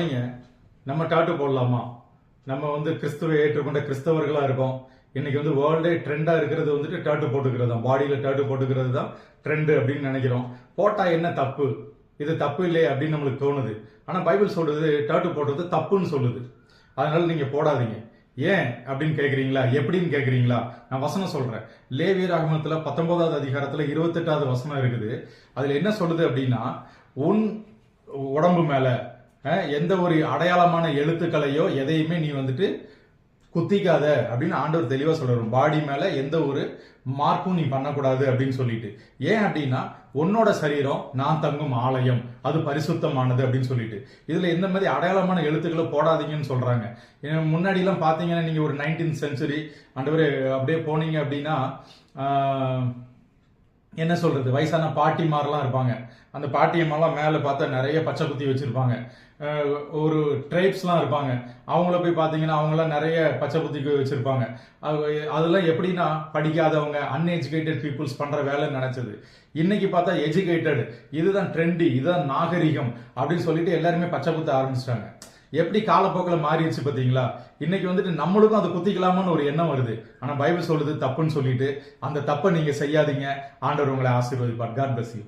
நீங்க நம்ம டாட்டு போடலாமா? நம்ம வந்து கிறிஸ்துவை ஏற்றுக்கொண்ட கிறிஸ்தவர்களா இருக்கோம். இன்னைக்கு வந்து வேர்ல்டே ட்ரெண்டா இருக்கிறது வந்துட்டு டாட்டு போட்டுக்கிறது தான். பாடியில டாட்டு போட்டுக்கிறது தான் ட்ரெண்ட் அப்படின்னு நினைக்கிறோம். போட்டா என்ன தப்பு? இது தப்பு இல்லையே அப்படின்னு நம்மளுக்கு தோணுது. ஆனா பைபிள் சொல்றது டாட்டு போடுறது தப்புன்னு சொல்லுது. அதனால நீங்க போடாதீங்க. ஏன் அப்படின்னு கேக்குறீங்களா? எப்படின்னு கேக்குறீங்களா? நான் வசனம் சொல்றேன். லேவியராகமத்துல 19வது அதிகாரத்துல 28வது வசனம் இருக்குது. அதுல என்ன சொல்லுது அப்படின்னா, உன் உடம்பு மேல எந்த ஒரு அடையாளமான எழுத்துக்களையோ எதையுமே நீ வந்துட்டு குத்திக்காத அப்படின்னு ஆண்டவர் தெளிவா சொல்றாரு. பாடி மேல எந்த ஒரு மார்க்கும் நீ பண்ணக்கூடாது அப்படின்னு சொல்லிட்டு. ஏன் அப்படின்னா உன்னோட சரீரம் நான் தங்கும் ஆலயம், அது பரிசுத்தமானது அப்படின்னு சொல்லிட்டு. இதுல எந்த மாதிரி அடையாளமான எழுத்துக்களை போடாதீங்கன்னு சொல்றாங்க. முன்னாடி எல்லாம் பாத்தீங்கன்னா நீங்க ஒரு 19th செஞ்சுரி ஆண்டவர் அப்படியே போனீங்க அப்படின்னா என்ன சொல்றது, வயசான பாட்டிமாரெல்லாம் இருப்பாங்க. அந்த பாட்டியம்மாலாம் மேலே பார்த்தா நிறைய பச்சை குத்தி வச்சிருப்பாங்க. ஒரு ட்ரைப்ஸ்லாம் இருப்பாங்க. அவங்கள போய் பார்த்தீங்கன்னா அவங்களாம் நிறைய பச்சை குத்தி வச்சிருப்பாங்க. அதெல்லாம் எப்படின்னா படிக்காதவங்க, அன்எஜுகேட்டட் பீப்புள்ஸ் பண்ற வேலைன்னு நினைச்சது. இன்னைக்கு பார்த்தா எஜுகேட்டட், இதுதான் ட்ரெண்டி, இதுதான் நாகரிகம் அப்படின்னு சொல்லிட்டு எல்லாருமே பச்சை குத்த ஆரம்பிச்சிட்டாங்க. எப்படி காலப்போக்கில் மாறிடுச்சு பார்த்தீங்களா? இன்னைக்கு வந்துட்டு நம்மளுக்கும் அதை குத்திக்கலாமான்னு ஒரு எண்ணம் வருது. ஆனா பைபிள் சொல்லுது தப்புன்னு சொல்லிட்டு அந்த தப்பை நீங்க செய்யாதீங்க. ஆண்டவர் உங்களை ஆசீர்வதிப்பார். God bless you.